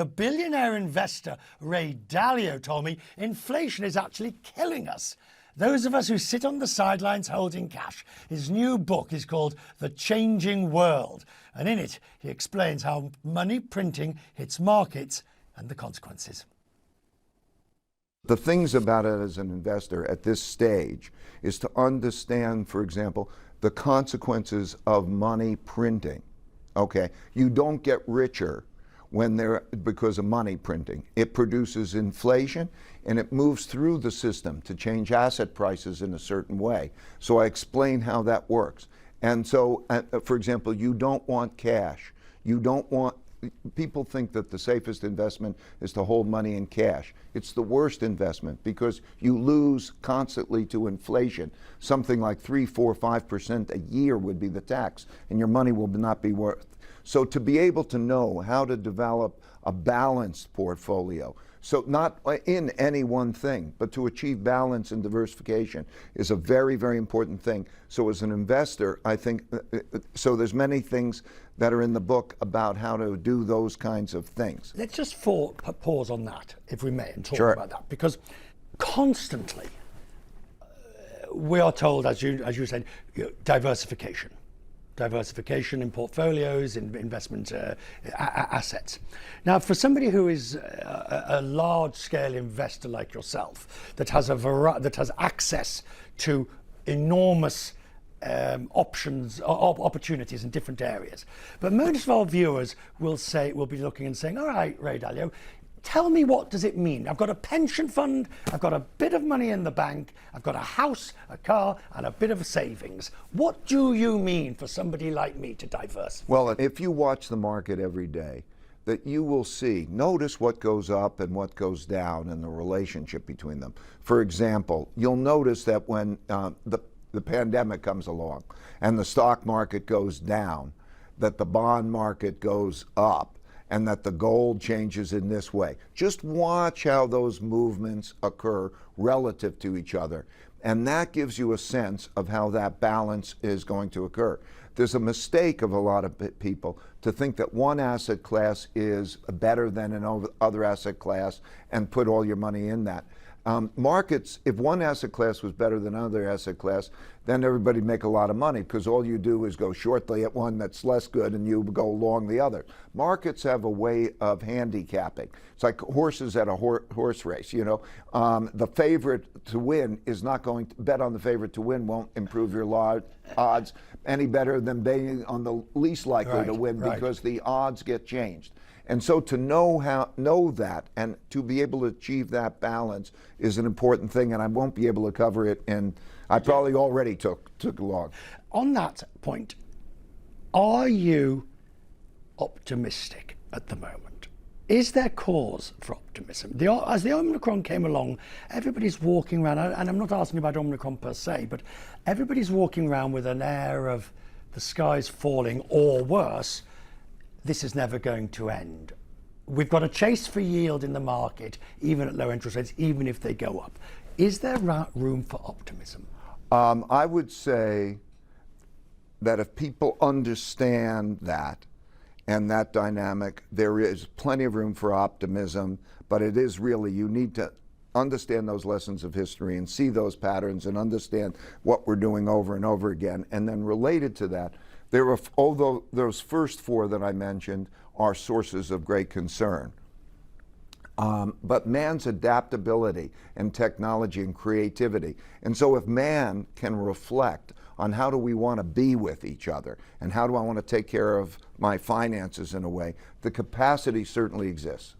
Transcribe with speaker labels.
Speaker 1: The billionaire investor Ray Dalio told me inflation is actually killing us. Those of us who sit on the sidelines holding cash. His new book is called The Changing World, and in it he explains how money printing hits markets and the consequences.
Speaker 2: The things about it as an investor at this stage is to understand, for example, the consequences of money printing. Okay, you don't get richer because of money printing. It produces inflation and it moves through the system to change asset prices in a certain way. So I explain how that works. And so, for example, you don't want cash. People think that the safest investment is to hold money in cash. It's the worst investment because you lose constantly to inflation. Something like 3, 4, 5% a year would be the tax, and your money will not be worth. So to be able to know how to develop a balanced portfolio, so not in any one thing, but to achieve balance and diversification is a very, very important thing. So as an investor, I think, so there's many things that are in the book about how to do those kinds of things.
Speaker 1: Let's just pause on that, if we may, and talk
Speaker 2: Sure.
Speaker 1: about that, because constantly we are told, as you said, diversification in portfolios, in investment assets. Now, for somebody who is a large-scale investor like yourself, that has access to enormous opportunities in different areas, but most of our viewers will be looking and saying, "All right, Ray Dalio, tell me, what does it mean? I've got a pension fund, I've got a bit of money in the bank, I've got a house, a car, and a bit of savings. What do you mean for somebody like me to diversify?"
Speaker 2: Well, if you watch the market every day, that you will notice what goes up and what goes down and the relationship between them. For example, you'll notice that when the pandemic comes along and the stock market goes down, that the bond market goes up, and that the gold changes in this way. Just watch how those movements occur relative to each other. And that gives you a sense of how that balance is going to occur. There's a mistake of a lot of people to think that one asset class is better than another asset class and put all your money in that. Markets, if one asset class was better than another asset class, then everybody'd make a lot of money because all you do is go shortly at one that's less good and you go long the other. Markets have a way of handicapping. It's like horses at a horse race, you know. The favorite to win is not going to bet on the favorite to win, won't improve your odds any better than betting on the least likely to win because the odds get changed. And so to know that and to be able to achieve that balance is an important thing, and I won't be able to cover it, and I probably already took long.
Speaker 1: On that point, are you optimistic at the moment? Is there cause for optimism? As the Omicron came along, everybody's walking around, and I'm not asking about Omicron per se, but everybody's walking around with an air of the sky's falling, or worse, this is never going to end. We've got a chase for yield in the market, even at low interest rates, even if they go up. Is there room for optimism?
Speaker 2: I would say that if people understand that and that dynamic, there is plenty of room for optimism, but it is really, you need to understand those lessons of history and see those patterns and understand what we're doing over and over again. And then related to that, although those first four that I mentioned are sources of great concern, but man's adaptability and technology and creativity. And so if man can reflect on how do we want to be with each other and how do I want to take care of my finances in a way, the capacity certainly exists.